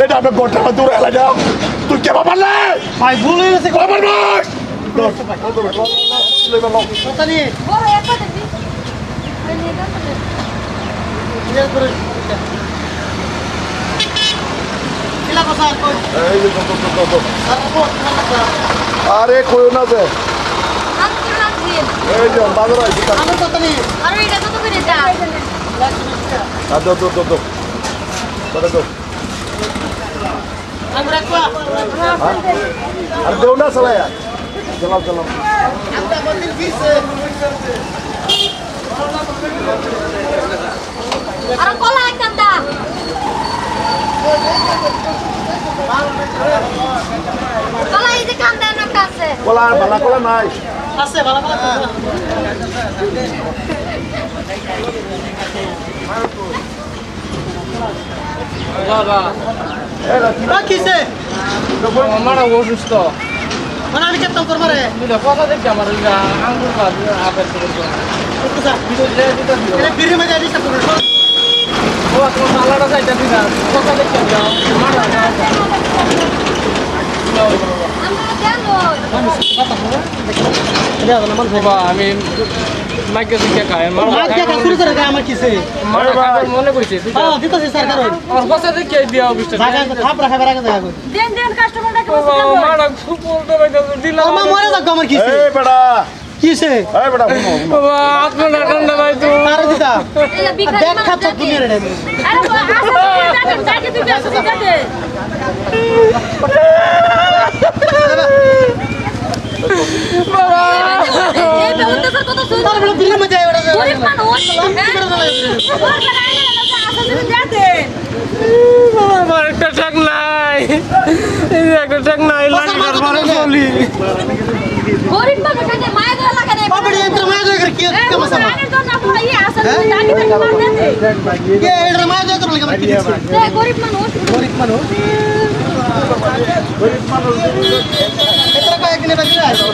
বেটা আমি গোটা দূরে এলা যাও তুই কে বাবালে ভাই ভুল হয়ে গেছে বাবার ভাই কথা নিয়ে বড় একটা দিবি এই নিয়ে যাও ক্লিয়ার করে কিলা কথা কই এই যে আরে কই না যে হাত করে রাখছি এই যে বাজার আইছি আমার কথা নিয়ে আর এটা কত করে যা আর দো দাও আমি রাখবা আর দেও না চালায়া চলো একটা বদিন দিছে আর কলা একদা কলা এই যে কান্দা না কাছে কলা ভালো কলা নাই আছে ভালো ভালো বাবা কিছে আমার অসুস্থ মানে আমি কেমন করব রে কথা দেখছি আমার আঙ্গুর আপেল একটু যা এটা বিড়ি মধ্যে ডিস্টার্ব করবে তোমার পাল্লাটা চাইটা দিলাম কথা দেখছি আমরা জানো বাবা আমি মাইকে দিকে খাই শুরু করে আমার কিছে মনে করছি হ্যাঁ দিতেছি স্যার কারণ আর কথা দেখি বিয়া অফিসটা জায়গা থাপ রাখা রাখা জায়গা কই দেন দেন কাস্টমারটাকে বসে মারা খুব বলতে পারছি দিলাম আমা মরে যাক আমার কিছে এই বেটা কিছে এই বেটা বাবা আপনার ঠান্ডা ভাই তো আরে দিদা এই বিকারি দেখ খাচ্ছ দুনিয়া রে আরে আসলে যাকে তুই আসলে যাকে বাবা এই ব্যবস্থা কত সুন্দর তার বলে বিড়ি মধ্যে ওটা গরিব মানুষ আমার একটা টাক নাই এই একটা টাক নাই লাগি করে চলি গরিব মানুষ আছে মায়া দয়া লাগে না বাবা রে এত মায়া করে কি কামসা মায়ের জন্য আপনারা এই আসলে জানি না মার দেন কে এর মায়া করে লাগে কি দিছে গরিব মানুষ এত কয়েকদিন বাকি আছে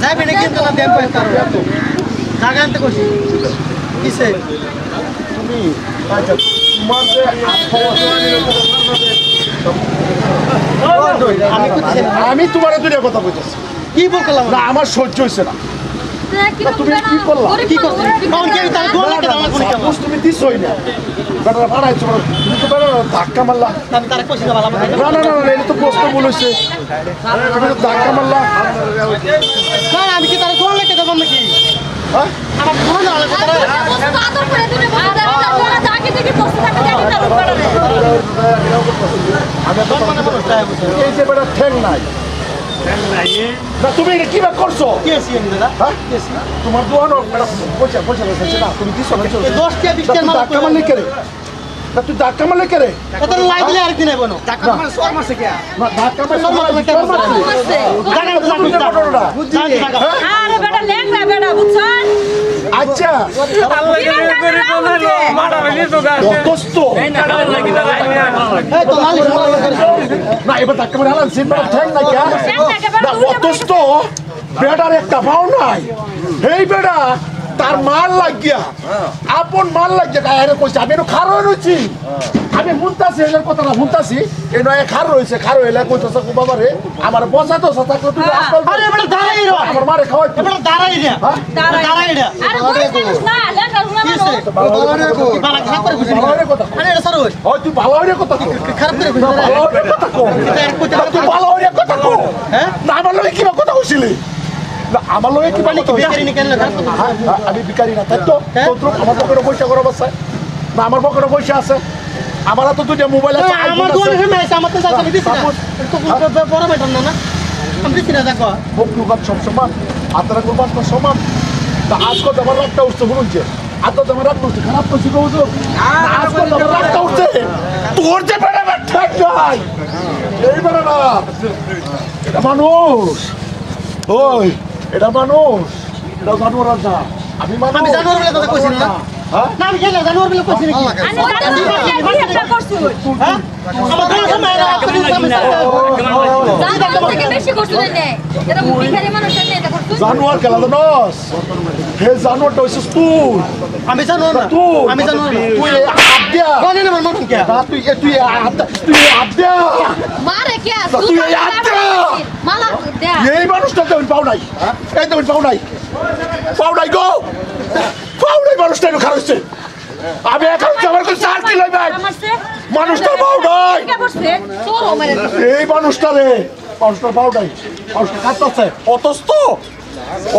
যাই বেনে কিন্তু না দেন কই তার জায়গা আনতে কইছি কিসে তুমি আচ্ছা তোমার যে আমি তোমার দুইটা কথা বলতেছি কি বললাম না আমার সহ্য হইছে না তুমি কি করলা কি করছিস কোন কি তার দোয়া লাগে দাও কোন কি বুঝ তুমি দিছই না বেটা বাড়াইছো তুমি তো বেটা ধাক্কা মারলা আমি তার কইছি ভালো না এটা তো প্রশ্ন বলেছে তুমি তো ধাক্কা মারলা না আমি কি তার দোয়া লাগে দেব নাকি হ্যাঁ আমার দোয়া না লাগে তার বস্তু আদর করে দিলে বলে দেবে না তোরা যাকে দেখি বস্তু টাকা জানি না রূপ করে আমি তো এই যে বেটা ঠেং নাই না তুমি এটা কি বাদ করছো কি আছে আমি দাদা হ্যাঁ তোমার দোয়ানো বেটা পয়সা লেগেছে না তুমি দিছো না 10 টা 20 টা মাল ধাক্কা মারলে কে রে না তুই ধাক্কা মারলে কে রে কত লাই দিলে আরেকদিন আইবো না ধাক্কা মারলে সর মারছে কে না ধাক্কা মারলে আরে বেটা লেংরা বেটা বুঝছন আচ্ছা অতস্ত এই তো মালিশ না এবার ধাক্কা মারে হালান সিন মারা ঠ্যাং নাই না অতস্ত বেটার একটা পাও নাই এই বেটা তার মাল লাগিয়া আপন মাল লাগিয়া গায়ে কইছে আমি এনে খার রইছি আমি মুনতাছি এর কথা না মুনতাছি এই নয় খার রইছে খার হইলে কইতাছে বাবা রে আমার বসা তো সাথা কত আরে বেটা দাঁড়াই রে আমার মারে খাওয়াই বেটা দাঁড়াই রে দাঁড়াই রে আরে গরিব মানুষ না লেংরা রুনা মানুষ বালা খারাপ করে কইছি ভালো কথা আরে এটা সর হই ওই তুই ভালো হইরে কথা কো খারাপ করে কইছি ভালো হইরে কথা কো তুই ভালো হইরে কথা কো হ্যাঁ না আমার লগে কিবা কথা কইছিলি না আমার লগে কিবা কথা বিকারি নি কেন খারাপ কথা আমি ভিখারি না তাই তো তোর আমার পকেটে পয়সা করে বসে না আমার পকেটে পয়সা আছে আমার তো দুইটা মোবাইল আছে আমার দোকানে ফেমে আছে আমার তো যাচ্ছে আমি দিছি না তো বড় ম্যাডাম না আমি দিছি না দেখো মুখ লুকাত সব সমান আপনারা করবাস না সমান তা আজকে তোমার রাতটা উঠছে শুনুনছে আর তো তোমার রাত উঠছে খারাপ করছি কৌছো আজকে তোমার রাতটা উঠছে তোর যে বেড়া ঠিক নাই এই বেড়া না এটা মানুষ ওই এটা মানুষ এটা জানোয়ার না আমি মানুষ আমি জানোয়ার বলে কথা কইছি না হ্যাঁ না আমি জানি জানোয়ার বলে কইছি নাকি আমি বিয়েটা করছি হ্যাঁ আমার দোকানে ফেমে আছে জানোয়ার থেকে বেশি করছিস না এটা ভিখারি মানুষ না এটা করছিস জানোয়ার খেলা জানোস হে জানোয়ারটা হইছিস তুই আমি জানো না তুই আমি জানো না তুই হাত দিয়া কোনে না মারুন কে না তুই হাত দিয়া মারে কে তুই আত্মা মালা দে এই মানুষটা তো পাও নাই এই তো পাও নাই গো পাও নাই মানুষটা খারাপ হচ্ছে আমি এখন আমার কাছে 4 কিলো ভাই মানুষটা পাও নাই কে বসছে তোর মেরে এই মানুষটা পাও নাই মানুষটা কাটতেছে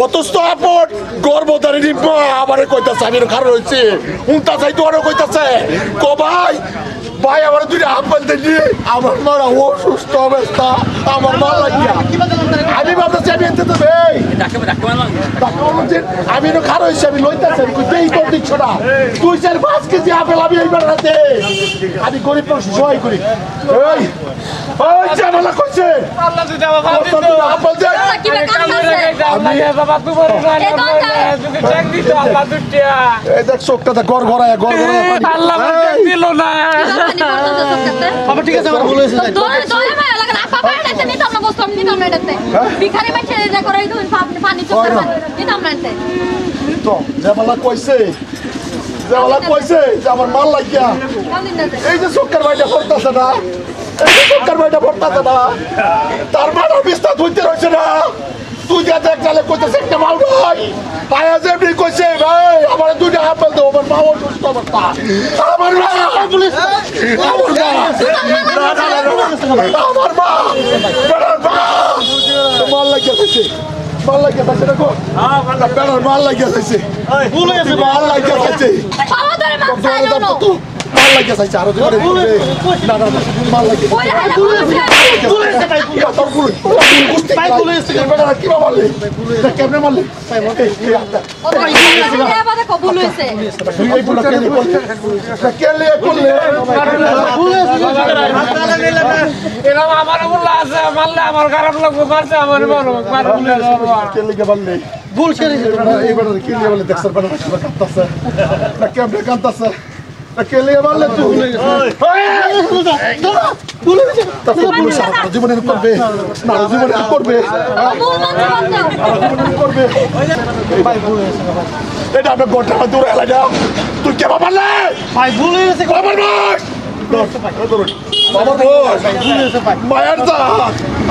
অতস্ত আপন গর্ভধারী নিব্বা আমারে কইতাছে আমি খারাপ হয়েছে উনটা চাই তোরও কইতাছে কো ভাই আমার দুইটা আপন দেখি আমার মারা অসুস্থ অবস্থা আমার মা লাগিয়া আমি ভাবতেছি আমি এনতে তো ভাই আমি তো খারাপ হয়েছি আমি লইতেছি আমি কই তোর দিচ্ছ না 2-4-5 কেজি আপেল আমি এইবার রাতে আমি গরিব মানুষ সহায় করি ওই জামালা কইছে আল্লাহ তুই যাবা আপেল দে কি বেকার বাবা তুই বড় না তুই ট্যাগ দিছ আল্লাহ দুটিয়া এই দেখ চোখটা গড় গড়ায় আল্লাহ ট্যাগ দিল না বাবা ঠিক আছে আমার ভুল হয়েছে যাই দোয়া দোয়া ভাই লাগা আপা পাড়াতে নিতাম না বসতাম নিতাম না এটাতে ভিখারি মাইছে যা করে তুমি পানি চোখে নিতাম না এতে তো জামালা কইছে যে আমার মাল লাগিয়া এই যে চোখের ভাইটা পড়তাছে না তার মাথার বিস্তার ধুইতে রয়েছে না তুই যা দেখ তাহলে কইতেছে একটা মাল ভাই আয়া যেমনি কইছে ভাই আমার দুইটা আপেল দেবো আমার মা অসুস্থ অবস্থা আমার মা মাল লাগিয়া খাইছে দেখো বেড়ার মাল লাগিয়া খাইছে ভুল হয়েছে মাল লাগিয়া খাইছে পাওয়া ধরে মাছ খাই দাও না মাল লাগিয়া খাইছে আরো জোরে না মাল লাগিয়া ওই হাতে ভুল হয়েছে তোর ভুল ভাই ভুল হয়েছে বেড়া কি মারলি কেমনে মারলি ও ভাই বাবা কবুল হয়েছে তুই এই ভুলটা কেলে করলে ভুল হয়েছে এরকম আমার বললা আছে মারলে আমার খারাপ লাগবে মারছে আমার বড় কেলে কে মারলি ভুল ছেড়ে এইবার কেলে বলে দেখছর বেড়া কাঁদতাছে না কেমনে কাঁদতাছে কেলে মারলে তুই ভুল হয়েছে তারপর পুলিশ জীবনে করবে না জীবনে করবে কবুল মাছ করবে ভাই ভুল হয়েছে ভাই এটা আমরা গোটা দূরে এলাই না তুই কে বাবালে ভাই ভুল হয়েছে আমার মাস আমার ভুল হয়েছে ভাই মায়ের দা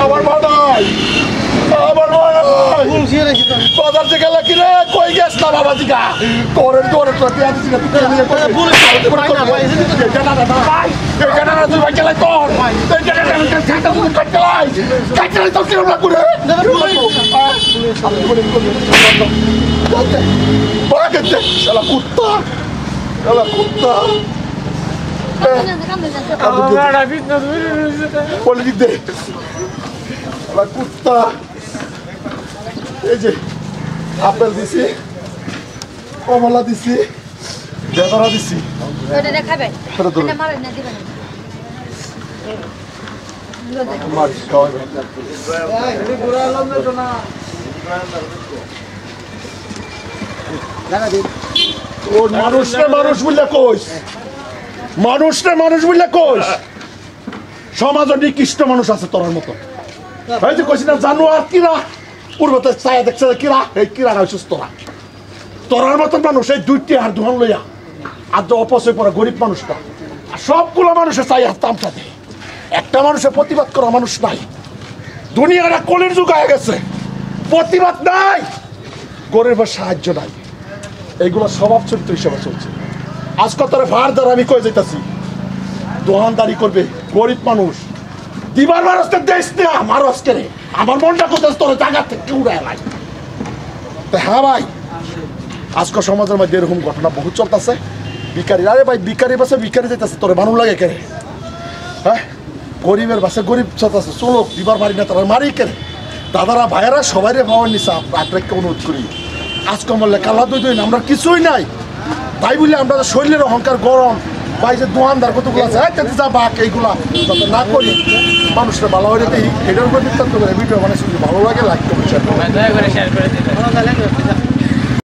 আমার মা নাই ভুল ছেড়েছি তো বাজার থেকে গেলে কিরে কই গেছ না বাবা জিগা তোরে তো পেঁয়াজ দিছি না তুই নিয়ে কই ভুল হয়েছে ভাই না ভাই এটা না তুই ভাই গেলাই তোর এটা না খাটা তুই কাটলাই তো কি না করে আমি বলে বড় কেটে শালা কুত্তা আমরা বিদ্যুৎ বলে দিতে শালা কুত্তা এই যে আপেল দিছি কমলা দিছি বেদনা দিছি ওটা দেখাবে এটা ধরুন। এটা মারে না দিবেন মারিস খাওয়াবে ওর মানুষ বললে কইস মানুষ বললে কইস সমাজে নিকৃষ্ট মানুষ আছে তোর মতো এই যে কইছি না জানোয়ার কিরা পূর্বতে ছায়া দেখছে কিরা এই কিরা হইছিস তোরার মতন মানুষ এই দুইটি আর ধন লইয়া আর তো অপচয় পড়া গরিব মানুষটা আর সবগুলো মানুষের চাই আর তামটা দেয় একটা মানুষের প্রতিবাদ করা মানুষ নাই দুনিয়াটা কলির যুগ হয়ে গেছে প্রতিবাদ নাই গরিবের সাহায্য নাই এইগুলো স্বভাব চরিত্র হিসেবে চলছে আজকে তোর ভার দ্বারা আমি কয়ে যেতেছি দোকানদারি করবে গরিব মানুষ দিবার মানুষকে দেশ নেয়া মানুষ কেনে আমার মনটা কোথায় তোর জায়গা থেকে উড়ায় নাই হ্যাঁ ভাই আজকে সমাজের মধ্যে এরকম ঘটনা বহু চলতেছে ভিকারি আরে ভাই ভিকারি বাসে ভিকারি যাইতেছে তোর মানুষ লাগে কেনে হ্যাঁ গরিবের বাসে গরিব চলতেছে চলো দিবার মারি না তারা মারি কেনে দাদারা ভাইয়েরা সবাই পাওয়ার নিচে আপনাকে অনুরোধ করি আজকে বললে কালা দুই আমরা কিছুই নাই তাই বলে আমরা শরীরের অহংকার গরম ভাই যে দোয়ানদার কতগুলো আছে যা বাক এইগুলা যাতে না করি মানুষরা ভালো হয়ে যেতেই এটার উপর বৃত্তান্ত করে ভিডিও বানাইছি ভালো লাগে লাইক করুন দয়া করে শেয়ার করে দিন ভালো লাগে